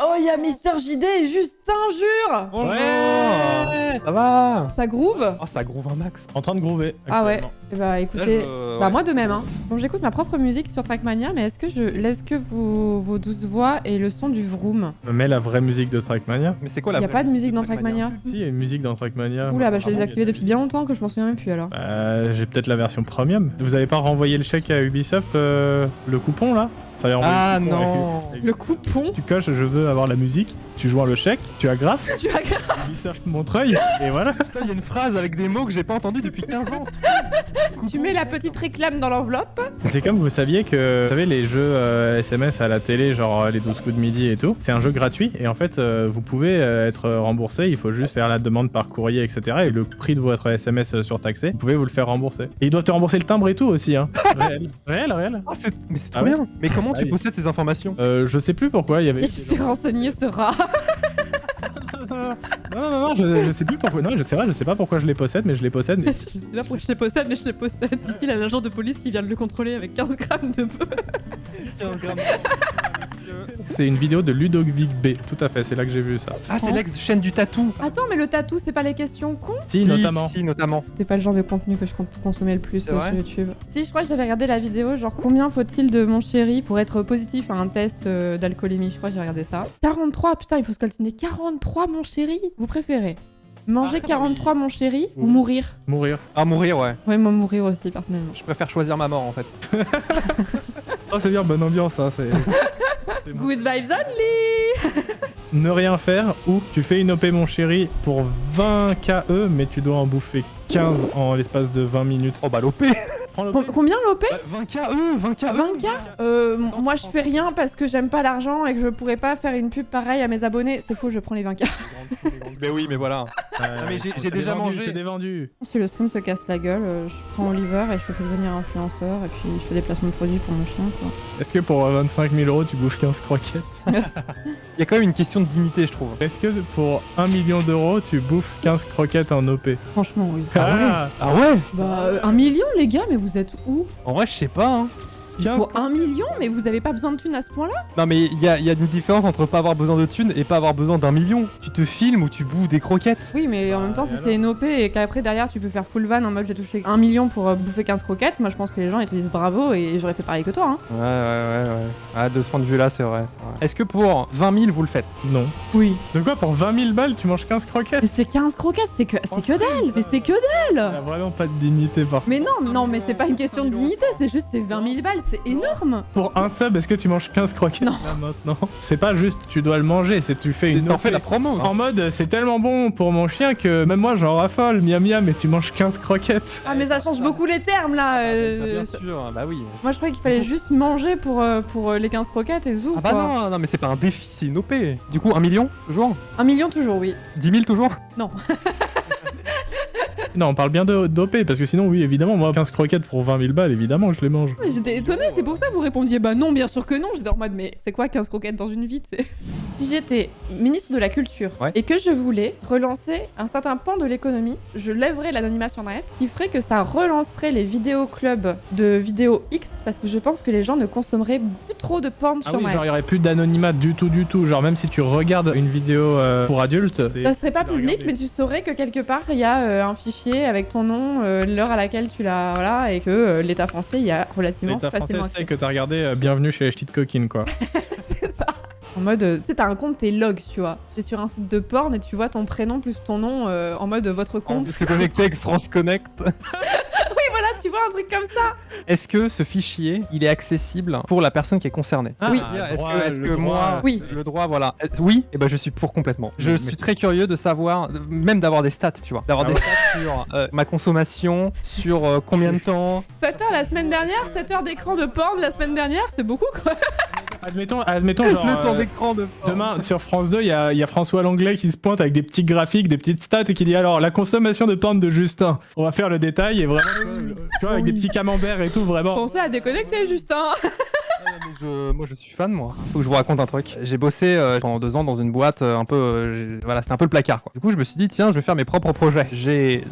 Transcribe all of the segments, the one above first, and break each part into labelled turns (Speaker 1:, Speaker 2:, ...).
Speaker 1: Oh, il y a Mister JD et Justin, jure.
Speaker 2: Bonjour.
Speaker 3: Ouais, ça va.
Speaker 1: Ça groove.
Speaker 3: Oh, ça groove un max.
Speaker 2: En train de groover.
Speaker 1: Ah ouais.
Speaker 2: actuellement.
Speaker 1: Et bah écoutez,
Speaker 3: ouais.
Speaker 1: moi de même. Hein. Bon, j'écoute ma propre musique sur Trackmania, mais est-ce que vos douces voix et le son du vroom?
Speaker 2: Me mets la vraie musique de Trackmania.
Speaker 3: Mais c'est quoi
Speaker 1: Il
Speaker 3: la
Speaker 1: y a
Speaker 3: vraie
Speaker 1: pas de musique dans
Speaker 3: Trackmania
Speaker 1: Trackmania.
Speaker 2: Si, il y a une musique dans Trackmania.
Speaker 1: Oula, bah je l'ai
Speaker 2: Apparemment,
Speaker 1: désactivé
Speaker 2: il y a
Speaker 1: depuis bien longtemps que je m'en souviens même plus alors.
Speaker 2: J'ai peut-être la version premium. Vous avez pas renvoyé le chèque à Ubisoft, le coupon là? Fallait renvoyer
Speaker 3: Ah
Speaker 2: le coupon
Speaker 3: non.
Speaker 2: avec-
Speaker 1: Le coupon.
Speaker 2: Tu coches je veux avoir la musique, tu joins le chèque, tu agrafes,
Speaker 1: Tu as grave.
Speaker 2: Ubisoft Montreuil, et voilà.
Speaker 3: Putain, il y a une phrase avec des mots que j'ai pas entendu depuis 15 ans.
Speaker 1: Tu mets la petite réclame dans l'enveloppe.
Speaker 2: C'est comme vous saviez que, vous savez, les jeux SMS à la télé, genre les 12 coups de midi et tout, c'est un jeu gratuit, et en fait, vous pouvez être remboursé, il faut juste faire la demande par courrier, etc. Et le prix de votre SMS surtaxé, vous pouvez vous le faire rembourser. Et ils doivent te rembourser le timbre et tout aussi, hein. Réel.
Speaker 3: Ah, mais c'est trop
Speaker 2: Ah ouais
Speaker 3: bien. Mais comment
Speaker 2: Ah
Speaker 3: tu
Speaker 2: oui.
Speaker 3: possèdes ces informations?
Speaker 2: Je sais plus pourquoi, il y avait...
Speaker 1: Qui s'est renseigné ce rat?
Speaker 2: Non, je sais plus pourquoi. Non, c'est vrai, je sais pas pourquoi je les possède, mais je les possède. Mais...
Speaker 1: Je sais pas pourquoi je les possède, mais je les possède. Dit-il à l'agent de police qui vient de le contrôler avec 15 grammes de bœuf.
Speaker 3: 15 grammes.
Speaker 2: C'est une vidéo de Ludovic B, tout à fait, c'est là que j'ai vu ça.
Speaker 3: Ah, c'est l'ex-chaîne du tatou.
Speaker 1: Attends, mais le tatou, c'est pas les questions cons?
Speaker 2: Si, notamment.
Speaker 3: Si, notamment.
Speaker 1: C'était pas le genre de contenu que je consommais le plus
Speaker 3: C'est
Speaker 1: sur
Speaker 3: vrai
Speaker 1: YouTube. Si, je crois que j'avais regardé la vidéo, genre combien faut-il de mon chéri pour être positif à un test d'alcoolémie. Je crois que j'ai regardé ça. 43, putain, il faut se coltiner. 43, mon chéri. Vous préférez manger 43, mon chéri, ou mourir?
Speaker 2: Mourir.
Speaker 3: Ah, mourir, ouais.
Speaker 1: Ouais, moi mourir aussi, personnellement.
Speaker 3: Je préfère choisir ma mort en fait.
Speaker 2: Oh, c'est bien, bonne ambiance, hein, c'est...
Speaker 1: Good vibes only.
Speaker 2: Ne rien faire, ou tu fais une OP, mon chéri, pour 20 KE, mais tu dois en bouffer 15 en l'espace de 20 minutes.
Speaker 3: Oh bah l'OP.
Speaker 2: Prends l'OP.
Speaker 1: Combien l'OP?
Speaker 3: 20 KE, 20 KE.
Speaker 1: 20K. Moi, je fais rien parce que j'aime pas l'argent et que je pourrais pas faire une pub pareille à mes abonnés. C'est faux, je prends les 20K.
Speaker 3: Mais oui, mais voilà. mais j'ai déjà mangé.
Speaker 2: C'est des vendus.
Speaker 1: Si le stream se casse la gueule, je prends Oliver et je le fais devenir influenceur et puis je fais des placements de produits pour mon chien, quoi.
Speaker 2: Est-ce que pour 25 000 €, tu bouffes 15 croquettes?
Speaker 3: Il y a quand même une question de dignité, je trouve.
Speaker 2: Est-ce que pour 1 million d'euros, tu bouffes 15 croquettes en OP?
Speaker 1: Franchement, oui.
Speaker 2: Ah,
Speaker 3: Ah ouais.
Speaker 1: Bah, 1 million, les gars, mais vous êtes où?
Speaker 3: En vrai, je sais pas. Hein.
Speaker 2: 15
Speaker 1: Pour 1 million? Mais vous avez pas besoin de thunes à ce point-là?
Speaker 3: Non mais il y a une différence entre pas avoir besoin de thunes et pas avoir besoin d'1 million. Tu te filmes ou tu bouffes des croquettes.
Speaker 1: Oui, mais en même temps,
Speaker 2: et
Speaker 1: si
Speaker 2: alors
Speaker 1: c'est une OP et qu'après derrière tu peux faire full van en mode j'ai touché 1 million pour bouffer 15 croquettes, moi je pense que les gens ils te disent bravo et j'aurais fait pareil que toi, hein.
Speaker 3: Ouais. Ah, de ce point de vue là, c'est vrai. Est-ce que pour 20 000 vous le faites?
Speaker 2: Non.
Speaker 1: Oui.
Speaker 2: De quoi, pour 20 000 balles, tu manges 15 croquettes?
Speaker 1: Mais c'est 15 croquettes, c'est que dalle! Mais c'est que
Speaker 2: Il
Speaker 1: dalle!
Speaker 2: a vraiment pas de dignité par
Speaker 1: Mais non,
Speaker 3: 5
Speaker 1: non, mais
Speaker 3: millions,
Speaker 1: c'est pas une question de
Speaker 3: 5 millions.
Speaker 1: dignité, c'est juste c'est 20 000 balles, c'est énorme!
Speaker 2: Pour un sub, est-ce que tu manges 15 croquettes?
Speaker 1: Non.
Speaker 2: Là, maintenant. C'est pas juste tu dois le manger, c'est tu fais une
Speaker 3: T'en
Speaker 2: OP.
Speaker 3: fais la promo.
Speaker 2: En mode, c'est tellement bon pour mon chien que même moi j'en raffole, miam miam, mais tu manges 15 croquettes.
Speaker 1: Ah, mais ça change beaucoup les termes là!
Speaker 3: Bien sûr, bah oui.
Speaker 1: Moi je croyais qu'il fallait juste manger pour les 15 croquettes et zou.
Speaker 3: Ah bah
Speaker 1: quoi.
Speaker 3: non, mais c'est pas un défi, c'est une OP. Du coup, 1 million toujours?
Speaker 1: 1 million toujours, oui.
Speaker 3: 10 000 toujours?
Speaker 2: Non, on parle bien d'OP, parce que sinon, oui, évidemment, moi, 15 croquettes pour 20 000 balles, évidemment, je les mange.
Speaker 1: Mais j'étais étonnée, c'est pour ça que vous répondiez bah non, bien sûr que non. J'étais en mode mais c'est quoi 15 croquettes dans une vie, tu sais? Si j'étais ministre de la Culture
Speaker 3: Ouais.
Speaker 1: et que je voulais relancer un certain pan de l'économie, je lèverais l'anonymat sur Internet, ce qui ferait que ça relancerait les vidéoclubs de vidéo X parce que je pense que les gens ne consommeraient plus trop de porn
Speaker 2: Ah
Speaker 1: sur
Speaker 2: oui,
Speaker 1: Internet.
Speaker 2: genre, il y aurait plus d'anonymat du tout. Genre, même si tu regardes une vidéo pour adultes,
Speaker 1: Ça serait pas
Speaker 2: tu dois
Speaker 1: public,
Speaker 2: regarder.
Speaker 1: mais tu saurais que quelque part il y a un fichier avec ton nom, l'heure à laquelle tu l'as, voilà, et que l'État français y a relativement
Speaker 2: L'État
Speaker 1: facilement
Speaker 2: français sait
Speaker 1: accès.
Speaker 2: que t'as regardé Bienvenue chez les petites coquines, quoi.
Speaker 1: C'est ça. En mode, tu sais, t'as un compte, t'es log, tu vois. T'es sur un site de porn et tu vois ton prénom plus ton nom en mode votre
Speaker 3: On
Speaker 1: compte.
Speaker 3: peut se connecter avec France Connect.
Speaker 1: Oui, voilà, tu vois un truc comme ça.
Speaker 3: Est-ce que ce fichier, il est accessible pour la personne qui est concernée?
Speaker 1: Oui.
Speaker 3: Est-ce que moi,
Speaker 1: Oui.
Speaker 3: le droit, voilà. Oui, et ben je suis pour complètement. Je
Speaker 2: Mais-
Speaker 3: suis très curieux de savoir, même d'avoir des stats, tu vois. D'avoir
Speaker 2: Ah
Speaker 3: des stats sur ma consommation, sur combien de temps.
Speaker 1: 7 heures la semaine dernière, 7 heures d'écran de porn la semaine dernière, c'est beaucoup quoi.
Speaker 2: Admettons, genre...
Speaker 3: Le temps d'écran de.
Speaker 2: Demain, sur France 2, il y a François Langlais qui se pointe avec des petits graphiques, des petites stats et qui dit alors la consommation de porn de Justin. On va faire le détail et vraiment, tu vois, avec des petits camemberts et tout, vraiment.
Speaker 1: Pensez à déconnecter, Justin.
Speaker 3: Moi je suis fan, moi. Faut que je vous raconte un truc. J'ai bossé pendant 2 ans dans une boîte un peu. Voilà, c'était un peu le placard quoi. Du coup, je me suis dit, tiens, je vais faire mes propres projets. J'ai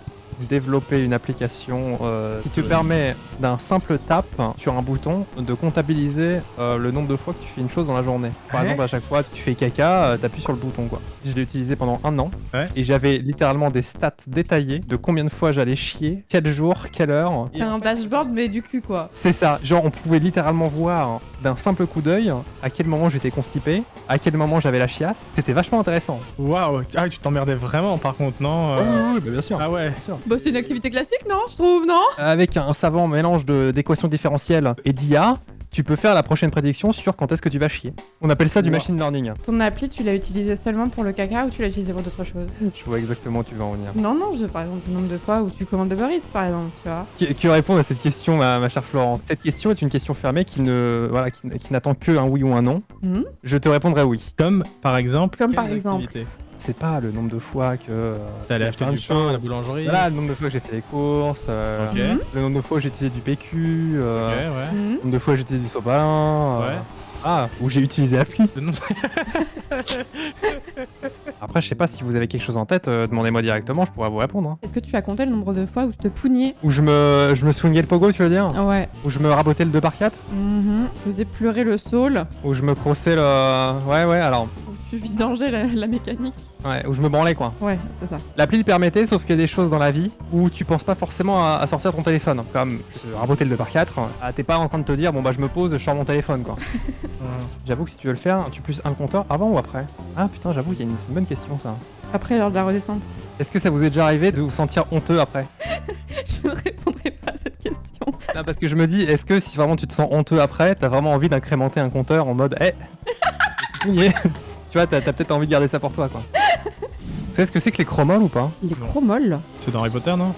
Speaker 3: développé une application qui te permet d'un simple tap sur un bouton de comptabiliser le nombre de fois que tu fais une chose dans la journée. Par exemple, à chaque fois que tu fais caca, t'appuies sur le bouton quoi. Je l'ai utilisé pendant 1 an et j'avais littéralement des stats détaillées de combien de fois j'allais chier, quel jour, quelle heure.
Speaker 1: C'est un dashboard mais du cul quoi.
Speaker 3: C'est ça, genre on pouvait littéralement voir d'un simple coup d'œil à quel moment j'étais constipé, à quel moment j'avais la chiasse. C'était vachement intéressant.
Speaker 2: Waouh, ah, tu t'emmerdais vraiment par contre, non
Speaker 3: Oui, bah, bien sûr.
Speaker 2: Ah ouais.
Speaker 3: Bien sûr.
Speaker 1: Bah c'est une activité classique non, je trouve, non?
Speaker 3: Avec un savant mélange d'équations différentielles et d'IA, tu peux faire la prochaine prédiction sur quand est-ce que tu vas chier. On appelle ça du
Speaker 2: Wow.
Speaker 3: machine learning.
Speaker 1: Ton appli, tu l'as utilisé seulement pour le caca ou tu l'as utilisé pour d'autres choses?
Speaker 3: Je vois exactement où tu vas en venir.
Speaker 1: Non, non, par exemple, le nombre de fois où tu commandes Uber Eats, par exemple, tu vois.
Speaker 3: Qui répond à cette question, ma chère Florence? Cette question est une question fermée qui n'attend que un oui ou un non.
Speaker 1: Mhm.
Speaker 3: Je te répondrai oui.
Speaker 2: Comme par exemple.
Speaker 1: Comme par
Speaker 2: quelles
Speaker 1: exemple.
Speaker 2: activités
Speaker 3: C'est pas le nombre de fois que...
Speaker 2: T'allais acheter
Speaker 3: plein
Speaker 2: du
Speaker 3: de
Speaker 2: pain à la
Speaker 3: choses.
Speaker 2: boulangerie.
Speaker 3: Voilà, le nombre de fois que j'ai fait les courses,
Speaker 2: Ok.
Speaker 1: Mhm.
Speaker 3: le nombre de fois où j'ai utilisé du PQ,
Speaker 2: Ok, ouais.
Speaker 1: Mhm.
Speaker 3: le nombre de fois où j'ai utilisé du sopalin,
Speaker 2: Ouais.
Speaker 3: Ah, où j'ai utilisé appli.
Speaker 2: Le nom-
Speaker 3: Après, je sais pas si vous avez quelque chose en tête, demandez-moi directement, je pourrais vous répondre. Hein.
Speaker 1: Est-ce que tu as compté le nombre de fois où tu te pougnais?
Speaker 3: Où je me swingais le pogo, tu veux dire?
Speaker 1: Ouais.
Speaker 3: Où je me rabotais le 2x4?
Speaker 1: Mhm. Tu faisais pleurer le saule,
Speaker 3: Où je me crossais le... Ouais, alors...
Speaker 1: où tu vidangeais la mécanique.
Speaker 3: Ouais, où je me branlais, quoi.
Speaker 1: Ouais, c'est ça.
Speaker 3: L'appli le permettait, sauf qu'il y a des choses dans la vie où tu penses pas forcément à sortir ton téléphone. Comme raboter le 2x4, t'es pas en train de te dire, bon bah je me pose, je sors mon téléphone, quoi. J'avoue que si tu veux le faire, tu plus un compteur avant ou après? Ah putain, j'avoue, c'est une bonne question, ça.
Speaker 1: Après, lors de la redescente.
Speaker 3: Est-ce que ça vous est déjà arrivé de vous sentir honteux après?
Speaker 1: Je ne répondrai pas à cette question.
Speaker 3: Non, parce que je me dis, est-ce que si vraiment tu te sens honteux après, t'as vraiment envie d'incrémenter un compteur en mode, tu vois, t'as peut-être envie de garder ça pour toi, quoi. Vous savez ce que c'est que les chromoles ou pas?
Speaker 1: Il est chromolle.
Speaker 2: C'est dans Harry Potter, non?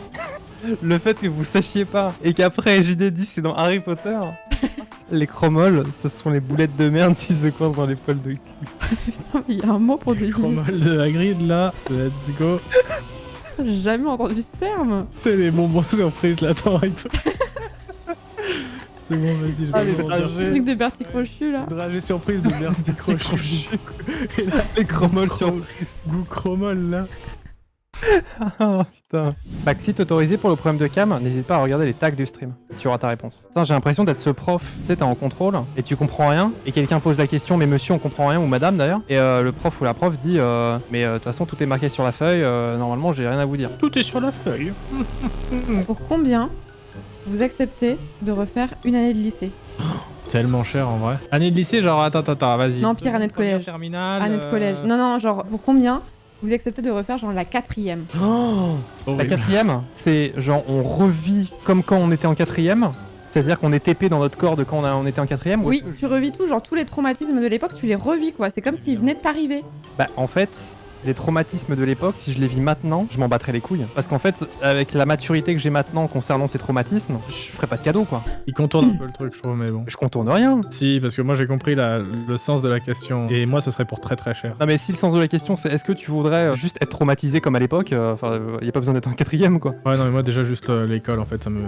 Speaker 3: Le fait que vous sachiez pas et qu'après JD dit c'est dans Harry Potter. Les chromoles, ce sont les boulettes de merde qui se coincent dans les poils de cul.
Speaker 1: Putain, mais il y a un mot pour désigner.
Speaker 2: Chromol de Hagrid là. Let's go.
Speaker 1: J'ai jamais entendu ce terme.
Speaker 2: C'est les bonbons surprises là dans Harry Potter. C'est bon, vas-y, je
Speaker 3: Ah,
Speaker 2: vais
Speaker 3: les
Speaker 2: vous en dire.
Speaker 3: dragées.
Speaker 1: Le truc des Bertie crochus là.
Speaker 2: Dragée surprise de Bertie Crochu. Et là,
Speaker 3: Les chromoles
Speaker 2: surprise. Goût chromol là.
Speaker 3: Ah putain. Backseat autorisé pour le problème de cam, n'hésite pas à regarder les tags du stream. Tu auras ta réponse. Putain, j'ai l'impression d'être ce prof, tu sais, t'es en contrôle et tu comprends rien et quelqu'un pose la question, mais monsieur on comprend rien ou madame d'ailleurs, et le prof ou la prof dit mais de toute façon tout est marqué sur la feuille, normalement j'ai rien à vous dire.
Speaker 2: Tout est sur la feuille.
Speaker 1: Pour combien vous acceptez de refaire une année de lycée?
Speaker 2: Tellement cher en vrai. Année de lycée, genre attends, vas-y.
Speaker 1: Non, pire, année de collège.
Speaker 2: Terminale.
Speaker 1: Année de collège. Non, non, genre pour combien vous acceptez de refaire genre la 4ème?
Speaker 3: La 4ème, c'est genre on revit comme quand on était en 4ème. C'est-à-dire qu'on est TP dans notre corps de quand on était en 4ème.
Speaker 1: Oui, tu revis tout, genre tous les traumatismes de l'époque, tu les revis quoi. C'est comme s'ils venaient de t'arriver.
Speaker 3: Bah en fait, les traumatismes de l'époque, si je les vis maintenant, je m'en battrais les couilles. Parce qu'en fait, avec la maturité que j'ai maintenant concernant ces traumatismes, je ferais pas de cadeau quoi.
Speaker 2: Il contourne un peu le truc, je trouve, mais bon.
Speaker 3: Je contourne rien.
Speaker 2: Si, parce que moi j'ai compris le sens de la question. Et moi, ce serait pour très très cher.
Speaker 3: Non mais si le sens de la question c'est est-ce que tu voudrais juste être traumatisé comme à l'époque, enfin y a pas besoin d'être en 4ème quoi.
Speaker 2: Ouais, non, mais moi déjà juste l'école, en fait, ça me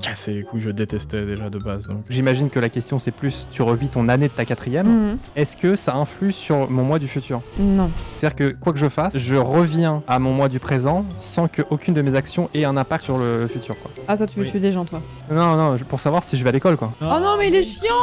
Speaker 2: cassait les couilles. Je détestais déjà de base, donc.
Speaker 3: J'imagine que la question c'est plus tu revis ton année de ta 4ème.
Speaker 1: Mhm.
Speaker 3: Est-ce que ça influe sur mon moi du futur?
Speaker 1: Non.
Speaker 3: C'est-à-dire que quoi que je fasse, je reviens à mon moi du présent sans que aucune de mes actions ait un impact sur le futur quoi.
Speaker 1: Ah, toi, tu veux
Speaker 2: Oui.
Speaker 1: tuer des gens, toi.
Speaker 3: Non, pour savoir si je vais à l'école quoi.
Speaker 1: Oh non, mais il est chiant!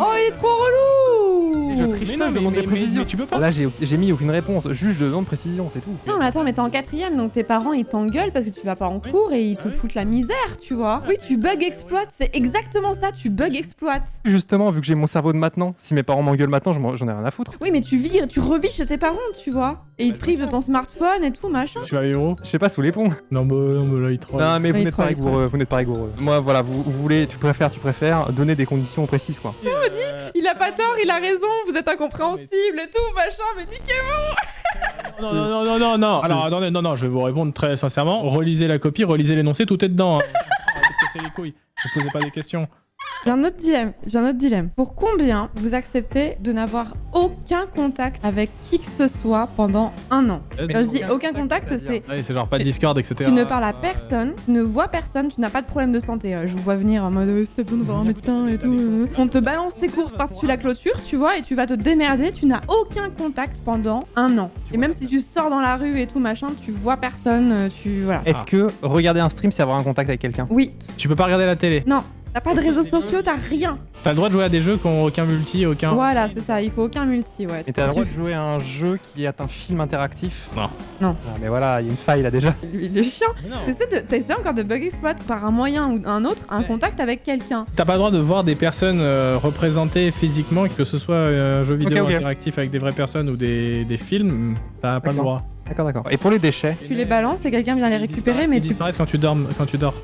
Speaker 1: Oh, il est trop relou!
Speaker 3: Je triche
Speaker 2: Mais
Speaker 3: pas,
Speaker 2: non,
Speaker 3: je demande des précisions.
Speaker 2: mais tu peux pas.
Speaker 3: Là j'ai mis aucune réponse, juste je demande précision, c'est tout.
Speaker 1: Non, mais attends, mais t'es en 4ème, donc tes parents ils t'engueulent parce que tu vas pas en cours et ils te foutent la misère, tu vois. Oui, tu bug exploit, c'est exactement ça, tu bug exploit.
Speaker 3: Justement, vu que j'ai mon cerveau de maintenant, si mes parents m'engueulent maintenant, j'en ai rien à foutre.
Speaker 1: Oui, mais tu revis chez tes parents, tu vois. Et ils te privent de ton smartphone et tout, machin.
Speaker 2: Tu vas héros.
Speaker 3: Je sais pas, sous les ponts.
Speaker 2: Non, mais là, il troll.
Speaker 3: Non, mais vous
Speaker 1: Oui,
Speaker 3: n'êtes pas
Speaker 1: troll,
Speaker 3: rigoureux, vous n'êtes pas rigoureux. Moi, voilà, vous voulez, tu préfères donner des conditions précises, quoi.
Speaker 1: Il a pas tort, il a raison, vous êtes incompréhensible et tout, machin, mais niquez.
Speaker 2: Non. Alors, attendez, non, je vais vous répondre très sincèrement. Relisez la copie, relisez l'énoncé, tout est dedans. Hein. Arrêtez de casser les couilles. Ne posez pas des questions.
Speaker 1: J'ai un autre dilemme. Pour combien vous acceptez de n'avoir aucun contact avec qui que ce soit pendant 1 an? Quand je dis aucun contact, c'est...
Speaker 2: Ouais, c'est genre pas de Discord, etc.
Speaker 1: Tu ne parles à personne, tu ne vois personne, tu n'as pas de problème de santé. Je vous vois venir en mode si t'as besoin de voir un médecin et tout. On te balance tes courses par-dessus la clôture, tu vois, et tu vas te démerder. Tu n'as aucun contact pendant 1 an. Et même si tu sors dans la rue et tout machin, tu vois personne, voilà.
Speaker 3: Est-ce que regarder un stream, c'est avoir un contact avec quelqu'un?
Speaker 1: Oui.
Speaker 2: Tu peux pas regarder la télé.
Speaker 1: Non. T'as pas de réseaux sociaux, t'as rien.
Speaker 2: T'as le droit de jouer à des jeux qui ont aucun multi, aucun...
Speaker 1: Voilà, c'est ça, il faut aucun multi, ouais.
Speaker 3: Et t'as le droit de jouer à un jeu qui est un film interactif?
Speaker 2: Non.
Speaker 1: Non.
Speaker 3: Ah, mais voilà, il y a une faille là déjà.
Speaker 1: Il est chiant. T'essaies encore de bug exploit par un moyen ou un autre, un contact avec quelqu'un.
Speaker 2: T'as pas le droit de voir des personnes représentées physiquement, que ce soit un jeu vidéo
Speaker 3: Ok.
Speaker 2: interactif avec des vraies personnes ou des films, t'as pas le
Speaker 3: D'accord.
Speaker 2: droit.
Speaker 3: D'accord. Et pour les déchets?
Speaker 1: Tu les balances et quelqu'un vient les récupérer, mais
Speaker 2: Ils
Speaker 1: tu...
Speaker 2: disparaissent quand tu dors.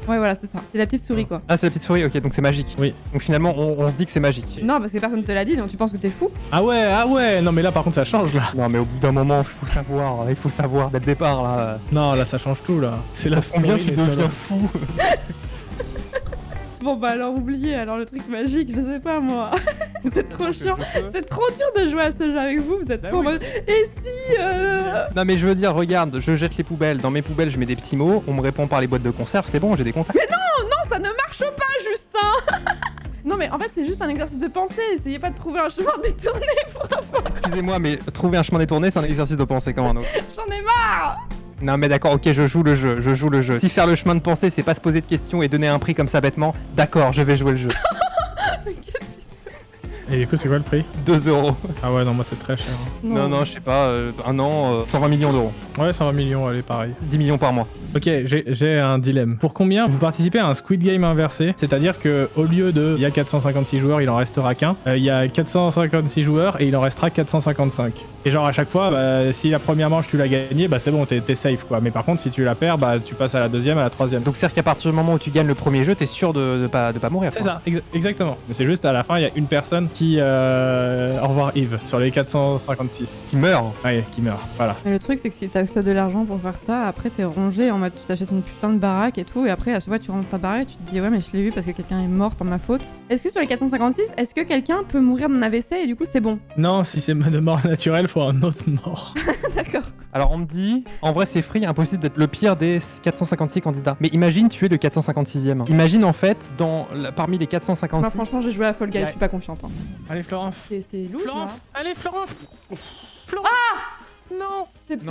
Speaker 1: Ouais, voilà, c'est ça. C'est la petite souris, quoi.
Speaker 3: Ah, c'est la petite souris, ok, donc c'est magique.
Speaker 2: Oui.
Speaker 3: Donc finalement, on se dit que c'est magique.
Speaker 1: Non, parce que personne te l'a dit, donc tu penses que t'es fou.
Speaker 2: Ah ouais, non mais là par contre ça change là.
Speaker 3: Non, mais au bout d'un moment, il faut savoir dès le départ là.
Speaker 2: Non là ça change tout là. C'est la
Speaker 3: Combien
Speaker 2: story,
Speaker 3: tu
Speaker 2: mais ça,
Speaker 3: deviens
Speaker 2: là.
Speaker 3: fou?
Speaker 1: Bon, bah alors oubliez, alors le truc magique, je sais pas moi. Vous êtes trop chiant. C'est trop dur de jouer à ce jeu avec vous, vous êtes
Speaker 2: Bah
Speaker 1: trop en
Speaker 2: oui.
Speaker 1: mode... Et si
Speaker 3: Non, mais je veux dire, regarde, je jette les poubelles. Dans mes poubelles, je mets des petits mots. On me répond par les boîtes de conserve, c'est bon, j'ai des contacts.
Speaker 1: Non, ça ne marche pas, Justin. Non, mais en fait, c'est juste un exercice de pensée. Essayez pas de trouver un chemin détourné.
Speaker 3: Excusez-moi, mais trouver un chemin détourné, c'est un exercice de pensée comme un autre.
Speaker 1: J'en ai marre.
Speaker 3: Non, mais d'accord, ok, je joue le jeu. Si faire le chemin de pensée, c'est pas se poser de questions et donner un prix comme ça bêtement, d'accord, je vais jouer le jeu.
Speaker 2: Et du coup c'est quoi le prix?
Speaker 3: 2 euros.
Speaker 2: Ah ouais non moi c'est très cher.
Speaker 3: Non, je sais pas, un an, 120 millions d'euros.
Speaker 2: Ouais 120 millions allez pareil.
Speaker 3: 10 millions par mois.
Speaker 2: Ok j'ai un dilemme. Pour combien vous participez à un Squid Game inversé? C'est-à-dire que au lieu de il y a 456 joueurs il en restera qu'un. Il y a 456 joueurs et il en restera 455. Et genre à chaque fois bah, si la première manche tu l'as gagnée bah c'est bon t'es safe quoi. Mais par contre si tu la perds bah tu passes à la deuxième, à la troisième.
Speaker 3: Donc c'est-à-dire qu'à partir du moment où tu gagnes le premier jeu, t'es sûr de pas mourir.
Speaker 2: C'est
Speaker 3: quoi.
Speaker 2: ça, exactement. Mais c'est juste à la fin, il y a une personne qui. Au revoir Yves, sur les 456.
Speaker 3: Qui meurt.
Speaker 2: Ouais, qui meurt, voilà.
Speaker 1: Mais le truc, c'est que si t'as de l'argent pour faire ça, après t'es rongé en mode tu t'achètes une putain de baraque et tout, et après à chaque fois tu rentres dans ta baraque et tu te dis ouais, mais je l'ai vu parce que quelqu'un est mort par ma faute. Est-ce que sur les 456, est-ce que quelqu'un peut mourir d'un AVC et du coup c'est bon?
Speaker 2: Non, si c'est de mort naturelle, faut un autre mort.
Speaker 1: D'accord.
Speaker 3: Alors on me dit, en vrai c'est free, impossible d'être le pire des 456 candidats. Mais imagine tu es le 456e. Imagine en fait, parmi les 456...
Speaker 1: Moi franchement, j'ai joué à Fall Guys, je suis pas confiante. Hein.
Speaker 2: Allez, Florent.
Speaker 1: C'est louche, là.
Speaker 2: Allez, Florent. Florent. Non.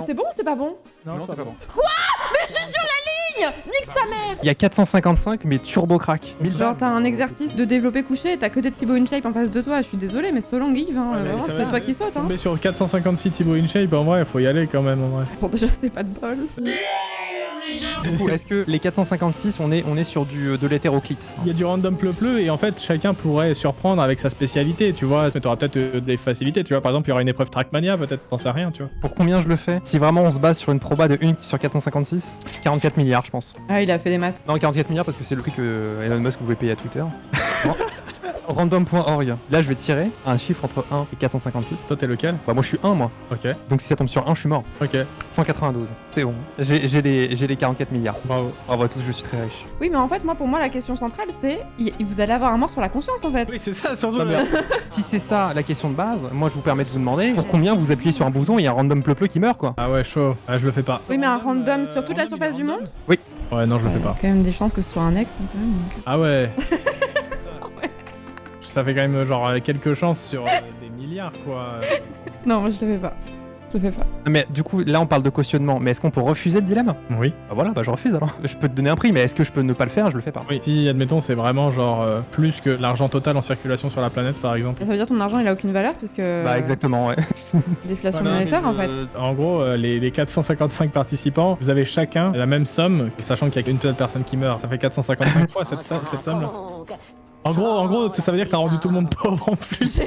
Speaker 1: C'est bon ou c'est pas bon?
Speaker 3: Non, c'est pas bon.
Speaker 1: Mais je suis sur la ligne! Nique sa mère!
Speaker 3: Il y a 455 mais turbo crack.
Speaker 1: Genre t'as un exercice de développer couché et t'as que des Thibaut InShape en face de toi, je suis désolée mais so long Yves, hein.
Speaker 2: Ouais, mais
Speaker 1: Vraiment,
Speaker 2: ça
Speaker 1: c'est
Speaker 2: va.
Speaker 1: toi qui saute hein.
Speaker 2: Mais sur 456 Thibaut InShape, en vrai, faut y aller quand même, en vrai.
Speaker 1: Bon déjà c'est pas de bol.
Speaker 3: Du coup, est-ce que les 456, on est sur de l'hétéroclite?
Speaker 2: Il y a du random pleu-pleu et en fait, chacun pourrait surprendre avec sa spécialité, tu vois. Mais t'auras peut-être des facilités, tu vois. Par exemple, il y aura une épreuve Trackmania, peut-être, t'en sais rien, tu vois.
Speaker 3: Pour combien je le fais? Si vraiment on se base sur une proba de 1 sur 456, 44 milliards je pense.
Speaker 1: Ah il a fait des maths.
Speaker 3: Non, 44 milliards parce que c'est le prix que Elon Musk pouvait payer à Twitter. Bon. Random.org. Là, je vais tirer un chiffre entre 1 et 456.
Speaker 2: Toi, t'es lequel?
Speaker 3: Bah, moi, je suis 1, moi.
Speaker 2: Ok,
Speaker 3: Donc, si ça tombe sur 1, je suis mort.
Speaker 2: ok,
Speaker 3: 192. C'est bon. J'ai les 44 milliards.
Speaker 2: bravo.
Speaker 3: Bravo à tous, je suis très riche.
Speaker 1: Oui mais en fait moi pour moi la question centrale c'est vous allez avoir un mort sur la conscience en fait.
Speaker 2: Oui, c'est ça, surtout.
Speaker 3: Non, mais si c'est ça la question de base, moi, je vous permets de vous demander pour combien vous appuyez sur un bouton et il y a un random pleu qui meurt, quoi.
Speaker 2: Ah ouais, chaud. Ah, je le fais pas.
Speaker 1: Oui mais un random sur toute la surface du monde?
Speaker 2: Ouais, non, je le
Speaker 1: Il
Speaker 2: fais
Speaker 1: y a
Speaker 2: pas.
Speaker 1: quand même des chances que ce soit un ex hein, quand même donc.
Speaker 2: Ah ouais. Ça fait quand même genre quelques chances sur des milliards, quoi.
Speaker 1: Non moi je le fais pas. Je le fais pas.
Speaker 3: Mais du coup, là, on parle de cautionnement. Mais est-ce qu'on peut refuser le dilemme?
Speaker 2: Oui.
Speaker 3: Bah voilà, bah je refuse alors. Je peux te donner un prix, mais est-ce que je peux ne pas le faire? Je le fais pas.
Speaker 2: Oui. Si, admettons, c'est vraiment genre plus que l'argent total en circulation sur la planète, par exemple.
Speaker 1: Ça veut dire ton argent il a aucune valeur puisque
Speaker 3: Bah exactement, ouais.
Speaker 1: déflation monétaire en fait.
Speaker 2: En gros, les 455 participants, vous avez chacun la même somme, sachant qu'il y a qu'une seule personne qui meurt. Ça fait 455 fois cette somme-là. En gros, ça veut dire que t'as rendu tout le monde pauvre en plus.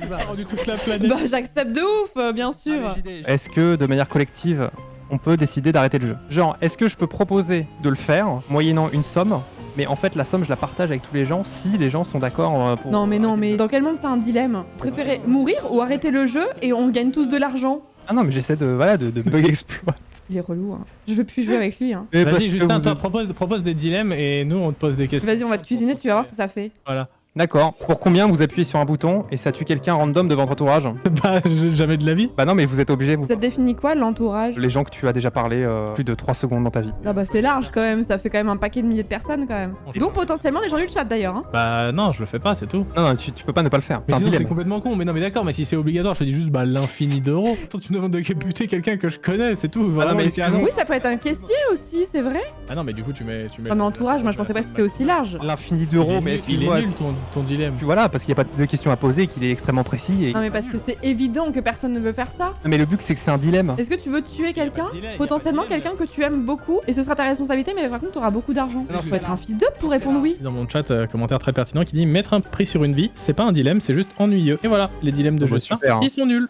Speaker 2: T'as rendu toute la planète.
Speaker 1: Bah j'accepte de ouf bien sûr.
Speaker 3: Est-ce que de manière collective, on peut décider d'arrêter le jeu? Genre, est-ce que je peux proposer de le faire moyennant une somme, mais en fait la somme je la partage avec tous les gens si les gens sont d'accord pour...
Speaker 1: Non mais dans quel monde c'est un dilemme? Vous préférez mourir ou arrêter le jeu et on gagne tous de l'argent?
Speaker 3: Ah non mais j'essaie de bug exploit.
Speaker 1: Il est relou hein. Je veux plus jouer avec lui hein.
Speaker 3: Mais parce
Speaker 2: Vas-y,
Speaker 3: que
Speaker 2: Justin,
Speaker 3: vous
Speaker 2: toi,
Speaker 3: êtes-
Speaker 2: propose des dilemmes et nous on te pose des questions.
Speaker 1: Vas-y on va te cuisiner, tu vas voir ce que ça fait.
Speaker 2: Voilà.
Speaker 3: D'accord. Pour combien vous appuyez sur un bouton et ça tue quelqu'un random de votre entourage?
Speaker 2: Bah, jamais de la vie.
Speaker 3: Bah non, mais vous êtes obligé, vous.
Speaker 1: Ça te définit quoi l'entourage?
Speaker 3: Les gens que tu as déjà parlé plus de 3 secondes dans ta vie.
Speaker 1: Ah bah c'est large quand même, ça fait quand même un paquet de milliers de personnes quand même. Donc potentiellement des gens du chat d'ailleurs. Hein.
Speaker 2: Bah non, je le fais pas, c'est tout.
Speaker 3: Non, non, tu peux pas ne pas le faire. C'est
Speaker 2: Mais
Speaker 3: un
Speaker 2: sinon, c'est
Speaker 3: dilemme.
Speaker 2: complètement con. Mais non, mais d'accord, mais si c'est obligatoire, je te dis juste bah l'infini d'euros. Attends, tu me demandes de buter quelqu'un que je connais, c'est tout. Vraiment,
Speaker 3: mais
Speaker 2: littéralement.
Speaker 1: Oui, ça peut être un caissier aussi, c'est vrai.
Speaker 2: Ah non, mais du coup, tu mets.
Speaker 1: Ah mais entourage, moi je pensais pas que c'était aussi large.
Speaker 3: L'infini d'euros, mais
Speaker 2: il est
Speaker 3: excuse-moi.
Speaker 2: nul ton dilemme.
Speaker 3: Tu vois là, parce qu'il n'y a pas de questions à poser, qu'il est extrêmement précis. Et...
Speaker 1: Non mais parce que c'est évident que personne ne veut faire ça.
Speaker 3: Mais le but, c'est que c'est un dilemme.
Speaker 1: Est-ce que tu veux tuer quelqu'un,
Speaker 2: dilemme, y a
Speaker 1: potentiellement
Speaker 2: pas de dilemme.
Speaker 1: quelqu'un que tu aimes beaucoup, et ce sera ta responsabilité, mais par contre t'auras beaucoup d'argent.
Speaker 2: Non,
Speaker 1: Tu faut être un fils d'up pour répondre oui.
Speaker 2: Dans mon chat, commentaire très pertinent qui dit mettre un prix sur une vie, c'est pas un dilemme, c'est juste ennuyeux. Et voilà, les dilemmes de
Speaker 3: Oh bah
Speaker 2: Justin,
Speaker 3: super, hein.
Speaker 2: ils sont nuls.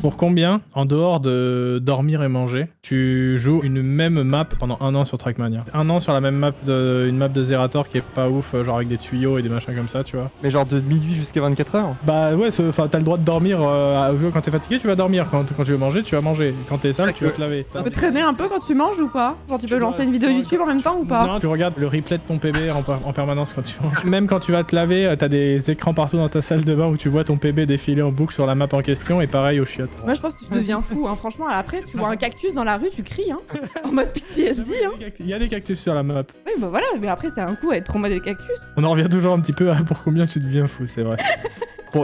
Speaker 2: Pour combien, en dehors de dormir et manger, tu joues une même map pendant 1 an sur Trackmania? 1 an sur la même map, une map de Zerator qui est pas ouf, genre avec des tuyaux et des machins comme ça, tu vois.
Speaker 3: Mais genre de minuit jusqu'à 24 heures.
Speaker 2: Bah ouais, t'as le droit de dormir, quand t'es fatigué tu vas dormir, quand tu veux manger tu vas manger, quand t'es sale
Speaker 3: Ça
Speaker 2: tu vas
Speaker 3: que-
Speaker 2: te laver.
Speaker 1: Tu peux traîner un peu quand tu manges ou pas? Genre tu peux lancer une vidéo YouTube en même temps ou pas?
Speaker 2: Non, tu regardes le replay de ton PB en permanence quand tu manges. Même quand tu vas te laver, t'as des écrans partout dans ta salle de bain où tu vois ton PB défiler en boucle sur la map en question et pareil aux chiottes.
Speaker 1: Moi je pense que tu deviens fou, hein. Franchement après tu vois un cactus dans la rue, tu cries, hein. En mode PTSD, hein.
Speaker 2: Il y a des cactus sur la map.
Speaker 1: Oui bah voilà, mais après c'est un coup à être traumatisé des cactus.
Speaker 2: On en revient toujours un petit peu à pour combien tu deviens fou, c'est vrai.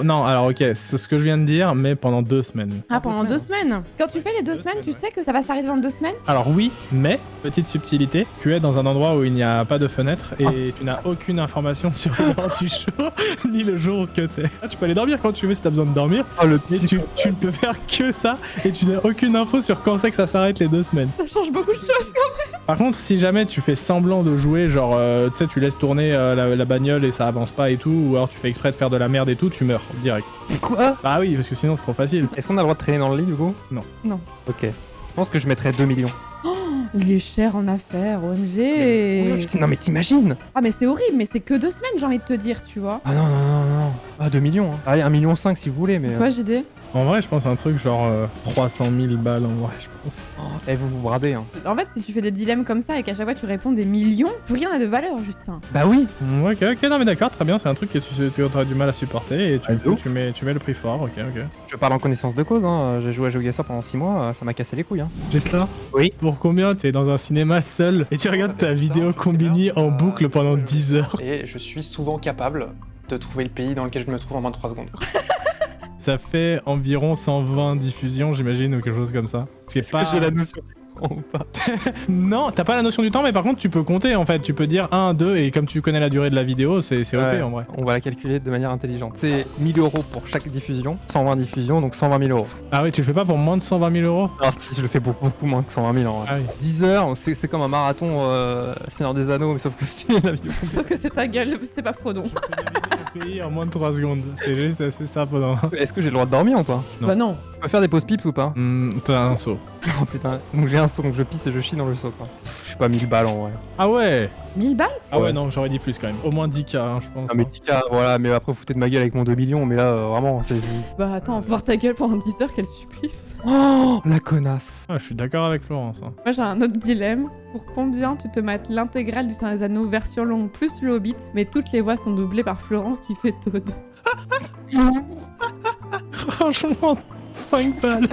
Speaker 2: Non, alors ok, c'est ce que je viens de dire, mais pendant 2 semaines.
Speaker 1: Ah pendant 2 semaines? Quand tu fais les 2 semaines, tu sais que ça va s'arrêter dans 2 semaines?
Speaker 2: Alors oui, mais, petite subtilité, tu es dans un endroit où il n'y a pas de fenêtre et tu n'as aucune information sur l'heure du show, ni le jour que t'es. Ah, tu peux aller dormir quand tu veux si t'as besoin de dormir,
Speaker 3: Oh le
Speaker 2: mais tu ne peux faire que ça et tu n'as aucune info sur quand c'est que ça s'arrête les 2 semaines.
Speaker 1: Ça change beaucoup de choses.
Speaker 2: Par contre, si jamais tu fais semblant de jouer, genre, tu sais, tu laisses tourner la bagnole et ça avance pas et tout, ou alors tu fais exprès de faire de la merde et tout, tu meurs direct.
Speaker 3: Quoi?
Speaker 2: Bah oui, parce que sinon c'est trop facile.
Speaker 3: Est-ce qu'on a le droit de traîner dans le lit du coup?
Speaker 2: Non.
Speaker 1: Non.
Speaker 3: Ok. Je pense que je mettrais 2 millions.
Speaker 1: Il est cher en affaires, OMG.
Speaker 3: Non mais t'imagines?
Speaker 1: Ah mais c'est horrible, mais c'est que 2 semaines j'ai envie de te dire, tu vois.
Speaker 3: Ah non, non, non, non. Ah 2 millions. Hein. Allez, 1,5 million si vous voulez, mais...
Speaker 1: Toi JD?
Speaker 2: En vrai, je pense à un truc genre 300 000 balles en vrai, je pense.
Speaker 3: Eh, vous vous bradez, hein.
Speaker 1: En fait, si tu fais des dilemmes comme ça et qu'à chaque fois tu réponds des millions, plus rien n'a de valeur, Justin.
Speaker 3: Bah oui.
Speaker 2: Ouais, ok, non mais d'accord, très bien, c'est un truc que tu auras du mal à supporter et
Speaker 3: Ah, de ouf.
Speaker 2: tu mets le prix fort, ok.
Speaker 3: Je parle en connaissance de cause, hein. J'ai joué à GeoGuessr pendant 6 mois, ça m'a cassé les couilles, hein.
Speaker 2: Juste là.
Speaker 3: Oui.
Speaker 2: Pour combien tu es dans un cinéma seul et tu regardes ta vidéo Combini en boucle pendant 10 heures?
Speaker 4: Et je suis souvent capable de trouver le pays dans lequel je me trouve en moins de 3 secondes.
Speaker 2: Ça fait environ 120 diffusions, j'imagine, ou quelque chose comme ça. C'est
Speaker 3: Est-ce que j'ai la notion ou pas?
Speaker 2: Non, t'as pas la notion du temps, mais par contre, tu peux compter en fait. Tu peux dire 1, 2, et comme tu connais la durée de la vidéo, c'est OP
Speaker 3: Ouais,
Speaker 2: en vrai.
Speaker 3: On va la calculer de manière intelligente. C'est 1 000 € pour chaque diffusion, 120 diffusions, donc 120 000 €.
Speaker 2: Ah oui, tu le fais pas pour moins de 120 000 euros?
Speaker 3: Alors si je le fais beaucoup moins que 120 000 en vrai.
Speaker 2: Ah oui.
Speaker 3: 10 heures, c'est comme un marathon Seigneur des Anneaux, mais sauf que c'est la vidéo complète.
Speaker 1: Sauf que c'est ta gueule, c'est pas Frodon.
Speaker 2: Le pays en moins de 3 secondes. C'est juste assez ça pendant.
Speaker 3: Est-ce que j'ai le droit de dormir ou pas?
Speaker 2: Non.
Speaker 1: Bah non.
Speaker 3: Je peux faire des pauses pips ou pas?
Speaker 2: T'as un saut.
Speaker 3: Oh putain, donc j'ai un saut, donc je pisse et je chie dans le saut quoi. Je sais pas, 1000 balles en vrai.
Speaker 2: Ah ouais.
Speaker 1: 1000 balles?
Speaker 2: Ah ouais,
Speaker 3: Ouais.
Speaker 2: non, j'aurais dit plus quand même. Au moins 10K, hein, je pense.
Speaker 3: Ah mais 10K, voilà, mais après vous foutez de ma gueule avec mon 2 millions, mais là vraiment, c'est...
Speaker 1: Bah attends, voir ta gueule pendant 10 heures, quel supplice.
Speaker 3: Oh, la connasse.
Speaker 2: Ah, je suis d'accord avec Florence. Hein.
Speaker 1: Moi j'ai un autre dilemme. Pour combien tu te mates l'intégrale du Seigneur des Anneaux version longue plus le Hobbit, mais toutes les voix sont doublées par Florence qui fait Toad.
Speaker 2: Franchement, 5 balles.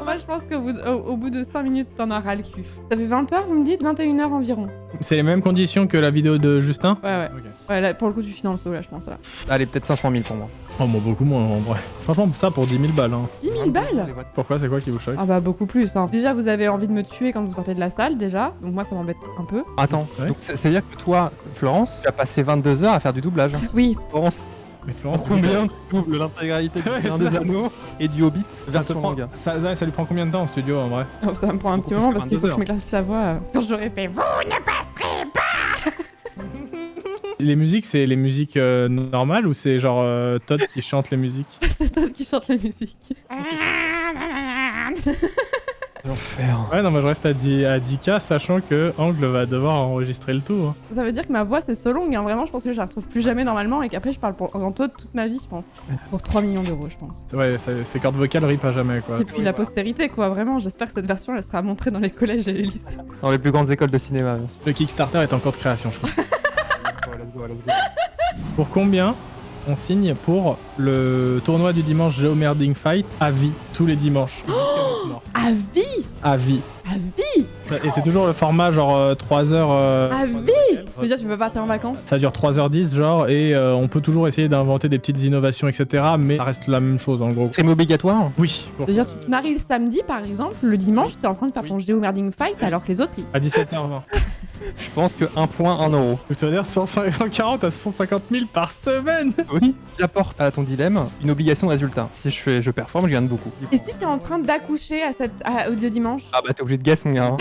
Speaker 1: Moi je pense qu'au bout de 5 minutes t'en as ras le cul. Ça fait 20 heures, vous me dites 21 heures environ.
Speaker 2: C'est les mêmes conditions que la vidéo de Justin?
Speaker 1: Ouais.
Speaker 2: Ok.
Speaker 1: Ouais, là, pour le coup tu finis dans le saut là, je pense. Là.
Speaker 3: Allez, peut-être 500 000 pour moi.
Speaker 2: Oh, moi, beaucoup moins en vrai. Franchement, ça pour 10 000 balles. Hein.
Speaker 1: 10 000 balles?
Speaker 2: Pourquoi? C'est quoi qui vous choque?
Speaker 1: Ah bah beaucoup plus. Hein. Déjà vous avez envie de me tuer quand vous sortez de la salle déjà, donc moi ça m'embête un peu.
Speaker 3: Attends,
Speaker 2: Ouais.
Speaker 3: donc ça veut dire que toi, Florence, tu as passé 22 heures à faire du doublage.
Speaker 1: Oui,
Speaker 3: Florence,
Speaker 2: Mais Florence,
Speaker 3: combien tu doubles l'intégralité du
Speaker 2: Ouais,
Speaker 3: Seigneur
Speaker 2: ça.
Speaker 3: des Anneaux et du Hobbit
Speaker 2: ça, te
Speaker 3: version
Speaker 2: prend,
Speaker 3: longue?
Speaker 2: ça lui prend combien de temps en studio en vrai?
Speaker 1: oh, ça me prend un
Speaker 3: beaucoup
Speaker 1: petit
Speaker 3: plus
Speaker 1: moment
Speaker 3: que
Speaker 1: parce qu'il faut que
Speaker 3: 22
Speaker 1: je m'éclaircisse la voix. Quand j'aurais fait vous ne passerez pas.
Speaker 2: Les musiques, c'est les musiques normales ou c'est genre Todd qui chante les musiques?
Speaker 1: C'est toi qui chante la musique.
Speaker 3: L'enfer.
Speaker 2: Ouais, non, moi je reste à 10K, sachant que Angle va devoir enregistrer le tout. Hein.
Speaker 1: Ça veut dire que ma voix c'est so longue, hein. Vraiment je pense que je la retrouve plus jamais normalement et qu'après je parle en Toad toute ma vie je pense. Pour 3 millions d'euros je pense.
Speaker 2: Ouais, ces cordes vocales ripent à jamais quoi.
Speaker 1: Et puis la postérité quoi, vraiment j'espère que cette version elle sera montrée dans les collèges et les lycées.
Speaker 3: Dans les plus grandes écoles de cinéma, bien sûr.
Speaker 2: Le Kickstarter est en cours de création, je crois.
Speaker 3: Let's go. go, let's go.
Speaker 2: Pour combien on signe pour le tournoi du dimanche Geomerding Fight à vie, tous les dimanches jusqu'à notre mort.
Speaker 1: À vie.
Speaker 2: À vie.
Speaker 1: À vie.
Speaker 2: Et c'est toujours le format genre 3 heures.
Speaker 1: À vie. Ça veut dire que tu peux partir en vacances?
Speaker 2: Ça dure 3h10 genre et on peut toujours essayer d'inventer des petites innovations etc. Mais ça reste la même chose en gros.
Speaker 3: C'est obligatoire?
Speaker 2: Oui.
Speaker 1: Ça veut dire que tu te maries le samedi par exemple, le dimanche t'es en train de faire ton Geomerding Fight alors que les autres ils...
Speaker 2: À 17h20.
Speaker 3: Je pense que 1 point, 1 euro.
Speaker 2: Ça veut dire 140 à 150 000 par semaine.
Speaker 3: Oui. J'apporte à ton dilemme une obligation de résultat. Si je performe, je gagne beaucoup.
Speaker 1: Et si t'es en train d'accoucher le dimanche?
Speaker 3: Ah bah t'es obligé de guess mon gars. Hein.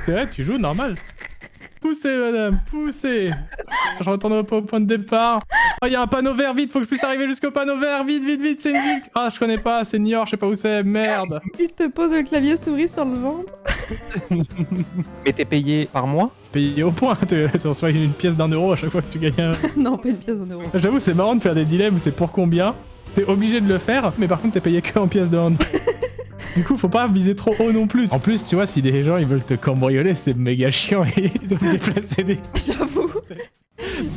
Speaker 2: C'est vrai, tu joues normal. Poussez madame, poussez. Je retourne pas au point de départ. Oh, y a un panneau vert, vite, faut que je puisse arriver jusqu'au panneau vert, vite, vite, vite, c'est une ville. Ah, je connais pas, c'est Niort, je sais pas où c'est, merde.
Speaker 1: Il te pose le clavier souris sur le ventre.
Speaker 3: Mais t'es payé par mois?
Speaker 2: Payé au point, tu reçois une pièce d'1 euro à chaque fois que tu gagnes un...
Speaker 1: Non, pas une pièce d'un euro.
Speaker 2: J'avoue, c'est marrant de faire des dilemmes où c'est pour combien. T'es obligé de le faire, mais par contre, t'es payé que en pièces de hand. Du coup, faut pas viser trop haut non plus. En plus, tu vois, si des gens ils veulent te cambrioler, c'est méga chiant et ils doivent déplacer des...
Speaker 1: J'avoue.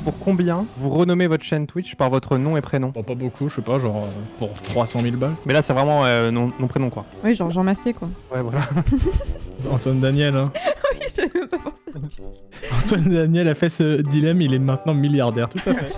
Speaker 3: Pour combien vous renommez votre chaîne Twitch par votre nom et prénom?
Speaker 2: Bon, pas beaucoup, je sais pas, genre pour 300 000 balles.
Speaker 3: Mais là, c'est vraiment nom prénom quoi.
Speaker 1: Oui, genre Jean Massier quoi.
Speaker 3: Ouais, voilà.
Speaker 2: Antoine Daniel, hein.
Speaker 1: Oui, j'avais même pas pensé.
Speaker 2: Antoine Daniel a fait ce dilemme, il est maintenant milliardaire, tout à fait.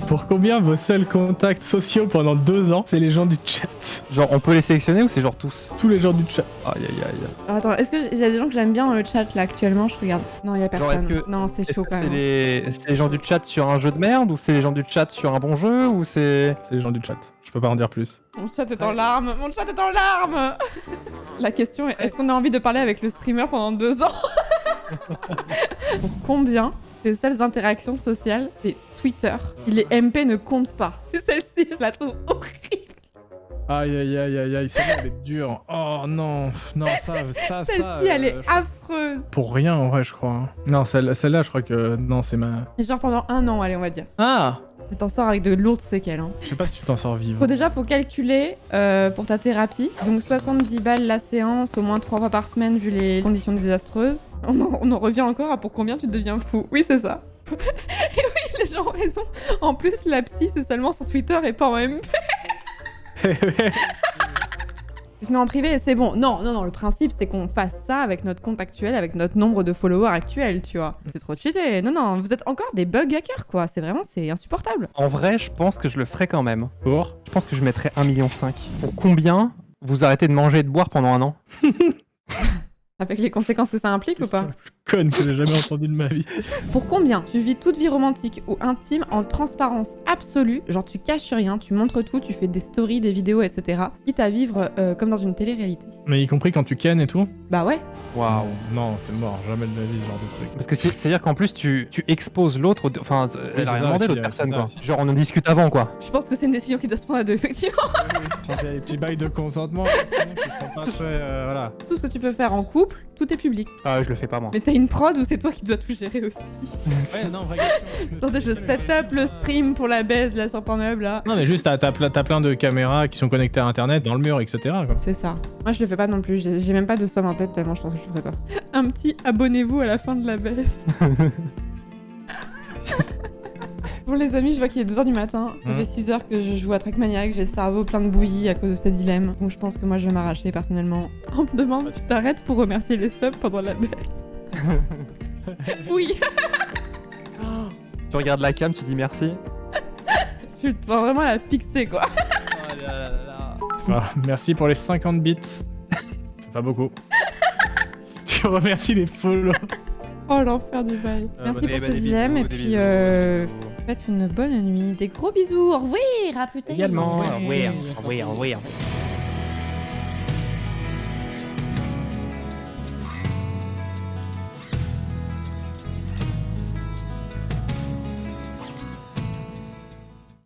Speaker 2: Pour combien vos seuls contacts sociaux pendant 2 ans, c'est les gens du chat?
Speaker 3: Genre, on peut les sélectionner ou c'est genre tous?
Speaker 2: Tous les gens du chat.
Speaker 3: Aïe aïe aïe.
Speaker 1: Alors, attends, est-ce que j'ai des gens que j'aime bien dans le chat là actuellement? Je regarde. Non, y a
Speaker 3: Genre,
Speaker 1: personne.
Speaker 3: est-ce que-
Speaker 1: Non, c'est
Speaker 3: Est-ce
Speaker 1: chaud
Speaker 3: que
Speaker 1: quand
Speaker 3: c'est
Speaker 1: même.
Speaker 3: c'est les gens du chat sur un jeu de merde ou c'est les gens du chat sur un bon jeu ou c'est...
Speaker 2: C'est les gens du chat. Je peux pas en dire plus.
Speaker 1: Mon chat est en larmes. Mon chat est en larmes. La question est, est-ce qu'on a envie de parler avec le streamer pendant 2 ans? Pour combien les seules interactions sociales, c'est Twitter? Les MP ne comptent pas. Celle-ci, je la trouve horrible.
Speaker 2: Aïe aïe aïe aïe aïe, celle-là elle est dure. Oh non, non, ça.
Speaker 1: Celle-ci, elle est affreuse.
Speaker 2: Pour rien en vrai, je crois. Hein. Non, celle-là, je crois que. Non, c'est ma.
Speaker 1: Et genre pendant 1 an, allez, on va dire.
Speaker 2: Ah!
Speaker 1: Et t'en sors avec de lourdes séquelles. Hein.
Speaker 2: Je sais pas si tu t'en sors vivant.
Speaker 1: Faut calculer pour ta thérapie. Donc 70 balles la séance, au moins 3 fois par semaine vu les conditions désastreuses. On en revient encore à pour combien tu deviens fou. Oui, c'est ça. Et oui, les gens ont raison. En plus, la psy, c'est seulement sur Twitter et pas en MP. Je mets en privé et c'est bon. Non, le principe c'est qu'on fasse ça avec notre compte actuel, avec notre nombre de followers actuel, tu vois. C'est trop cheaté. Non, vous êtes encore des bug hackers, quoi. C'est insupportable.
Speaker 3: En vrai, je pense que je le ferais quand même.
Speaker 2: Pour
Speaker 3: Je pense que je mettrais 1,5 million. Pour combien vous arrêtez de manger et de boire pendant 1 an?
Speaker 1: Avec les conséquences que ça implique ou pas?
Speaker 2: Conne que j'ai jamais entendu de ma vie.
Speaker 1: Pour combien tu vis toute vie romantique ou intime en transparence absolue, genre tu caches rien, tu montres tout, tu fais des stories, des vidéos, etc. Quitte à vivre comme dans une télé-réalité.
Speaker 2: Mais y compris quand tu kennes et tout?
Speaker 1: Bah ouais.
Speaker 3: Waouh.
Speaker 2: Non, c'est mort, jamais de ma vie ce genre de truc.
Speaker 3: Parce que c'est-à-dire qu'en plus, tu exposes l'autre, enfin, elle
Speaker 2: c'est
Speaker 3: a rien
Speaker 2: ça
Speaker 3: demandé
Speaker 2: aussi,
Speaker 3: l'autre personne,
Speaker 2: c'est ça
Speaker 3: quoi.
Speaker 2: aussi.
Speaker 3: Genre, on en discute avant, quoi.
Speaker 1: Je pense que c'est une décision qui doit se prendre à deux, effectivement.
Speaker 2: Quand il y a les petits bails de consentement, sinon, qui sont pas très. Voilà.
Speaker 1: Tout ce que tu peux faire en couple, tout est public.
Speaker 3: Ah, je le fais pas, moi.
Speaker 1: Mais t'as une prod ou c'est toi qui dois tout gérer aussi?
Speaker 2: Ouais, non, vraie question.
Speaker 1: Attendez, je set up le stream pour la baise là sur Pornhub là.
Speaker 2: Non, mais juste, t'as plein de caméras qui sont connectées à internet dans le mur, etc. Quoi.
Speaker 1: C'est ça. Moi je le fais pas non plus, j'ai même pas de somme en tête tellement je pense que je le ferai pas. Un petit abonnez-vous à la fin de la baisse. Bon les amis, je vois qu'il est 2h du matin. Ça fait 6 heures que je joue à Trackmania, que j'ai le cerveau plein de bouillie à cause de ces dilemmes. Donc je pense que moi je vais m'arracher personnellement. On me demande, tu t'arrêtes pour remercier les subs pendant la baisse? Oui.
Speaker 3: Tu regardes la cam, tu dis merci.
Speaker 1: Tu dois vraiment la fixer quoi.
Speaker 2: Ah, merci pour les 50 bits. C'est pas beaucoup. Tu remercies les follow.
Speaker 1: Oh l'enfer du bail. Merci pour ces dilemmes et puis faites une bonne nuit. Des gros bisous. Au revoir. À plus tard.
Speaker 3: Également. Au revoir.